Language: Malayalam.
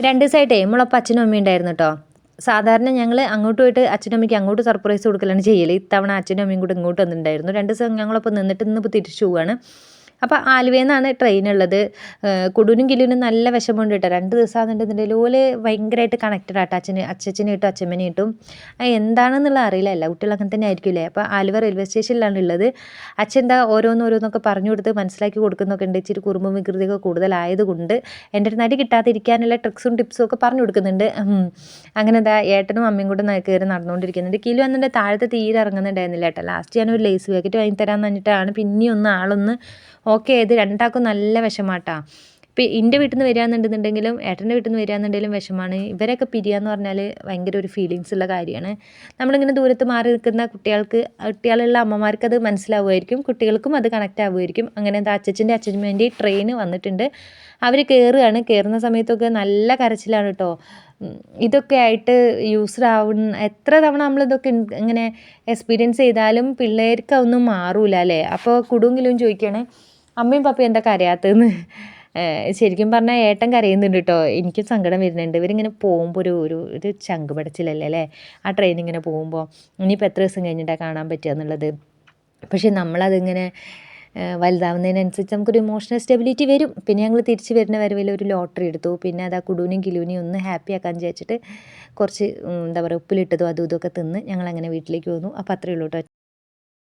2 ദിവസമായിട്ടേ നമ്മളൊപ്പം അച്ഛനും അമ്മയും ഉണ്ടായിരുന്നു കേട്ടോ. സാധാരണ ഞങ്ങൾ അങ്ങോട്ട് പോയിട്ട് അച്ഛനും അമ്മയ്ക്ക് അങ്ങോട്ട് സർപ്രൈസ് കൊടുക്കലാണ് ചെയ്യല്. ഇത്തവണ അച്ഛനും അമ്മയും കൂടെ ഇങ്ങോട്ട് വന്നിട്ടുണ്ടായിരുന്നു. 2 ദിവസം ഞങ്ങളൊപ്പം നിന്നിട്ട് ഇന്നിപ്പോൾ തിരിച്ചു പോവുകയാണ്. അപ്പോൾ ആലുവയിൽ നിന്നാണ് ട്രെയിൻ ഉള്ളത്. കുടൂനും കിലുവിനും നല്ല വിഷമമുണ്ട് കേട്ടോ. 2 ദിവസമാണെന്നുണ്ടെങ്കിൽ ഓല് ഭയങ്കരമായിട്ട് കണക്റ്റഡ് ആട്ടോ അച്ഛനെയായിട്ടും അച്ഛമ്മനെയായിട്ടും. എന്താണെന്നുള്ള അറിയില്ല, എല്ലാ കുട്ടികളും അങ്ങനെ തന്നെ ആയിരിക്കില്ലേ. അപ്പോൾ ആലുവ റെയിൽവേ സ്റ്റേഷനിലാണ് ഉള്ളത്. അച്ഛൻ എന്താ ഓരോന്നൊക്കെ പറഞ്ഞു കൊടുത്ത് മനസ്സിലാക്കി കൊടുക്കുന്നൊക്കെ ഉണ്ട്. ഇച്ചിരി കുറുമ്പും വികൃതിയൊക്കെ കൂടുതലായതുകൊണ്ട് എൻ്റെ ഒരു നടി കിട്ടാതിരിക്കാനുള്ള ട്രിക്സും ടിപ്സും ഒക്കെ പറഞ്ഞു കൊടുക്കുന്നുണ്ട്. അങ്ങനെ എന്താ ഏട്ടനും അമ്മയും കൂടെ കയറി നടന്നുകൊണ്ടിരിക്കുന്നുണ്ട്. കിലു എന്നിട്ട് താഴത്തെ തീരെ ഇറങ്ങുന്നുണ്ടായിരുന്നില്ല കേട്ടോ. ലാസ്റ്റ് ഞാൻ ഒരു ലേസ് പാക്കറ്റ് വാങ്ങി തരാമെന്ന് പറഞ്ഞിട്ടാണ് പിന്നെയും ആളൊന്ന് ഓക്കെ ആയത്. രണ്ടാൾക്കും നല്ല വിഷമാട്ടാ. ഇപ്പം എൻ്റെ വീട്ടിൽ നിന്ന് വരികയാണെന്നുണ്ടെങ്കിലും ഏട്ടൻ്റെ വീട്ടിൽ നിന്ന് വരികയാണെന്നുണ്ടെങ്കിലും വിഷമാണ്. ഇവരൊക്കെ പിരിയാന്ന് പറഞ്ഞാൽ ഭയങ്കര ഒരു ഫീലിങ്സ് ഉള്ള കാര്യമാണ്. നമ്മളിങ്ങനെ ദൂരത്ത് മാറി നിൽക്കുന്ന കുട്ടികളുള്ള അമ്മമാർക്ക് അത് മനസ്സിലാവുമായിരിക്കും, കുട്ടികൾക്കും അത് കണക്റ്റ് ആവുമായിരിക്കും. അങ്ങനെ എന്താ അച്ഛൻ്റെ അച്ഛമ്മേൻ്റെ ട്രെയിൻ വന്നിട്ടുണ്ട്. അവർ കയറുകയാണ്. കയറുന്ന സമയത്തൊക്കെ നല്ല കരച്ചിലാണ് കേട്ടോ. ഇതൊക്കെ ആയിട്ട് യൂസ്ഡ് ആവുന്ന എത്ര തവണ നമ്മളിതൊക്കെ ഇങ്ങനെ എക്സ്പീരിയൻസ് ചെയ്താലും പിള്ളേർക്ക് അതൊന്നും മാറൂല അല്ലേ. അപ്പോൾ കുടുങ്കിലും ചോദിക്കുകയാണ്, അമ്മയും പപ്പയും എന്താ കരയാത്തതെന്ന്. ശരിക്കും പറഞ്ഞാൽ ഏട്ടൻ കരയുന്നുണ്ട് കേട്ടോ. എനിക്കും സങ്കടം വരുന്നുണ്ട്. ഇവരിങ്ങനെ പോകുമ്പോൾ ഒരു ചങ്ക് പടച്ചിലല്ലേ അല്ലേ ആ ട്രെയിൻ ഇങ്ങനെ പോകുമ്പോൾ. ഇനിയിപ്പോൾ എത്ര ദിവസം കഴിഞ്ഞിട്ടാണ് കാണാൻ പറ്റുക എന്നുള്ളത്. പക്ഷേ നമ്മളതിങ്ങനെ വലുതാവുന്നതിനനുസരിച്ച് നമുക്കൊരു ഇമോഷണൽ സ്റ്റെബിലിറ്റി വരും. പിന്നെ ഞങ്ങൾ തിരിച്ച് വരുന്ന വരവിൽ ഒരു ലോട്ടറി എടുത്തു. പിന്നെ അത് ആ കുടൂനും കിലുവിനെയും ഒന്ന് ഹാപ്പി ആക്കാൻ വിചാരിച്ചിട്ട് കുറച്ച് എന്താ പറയുക ഉപ്പിലിട്ടതും അതും ഇതൊക്കെ തിന്ന് ഞങ്ങളങ്ങനെ വീട്ടിലേക്ക് പോന്നു. അപ്പോൾ അത്രയേ ഉള്ളൂ കേട്ടോ.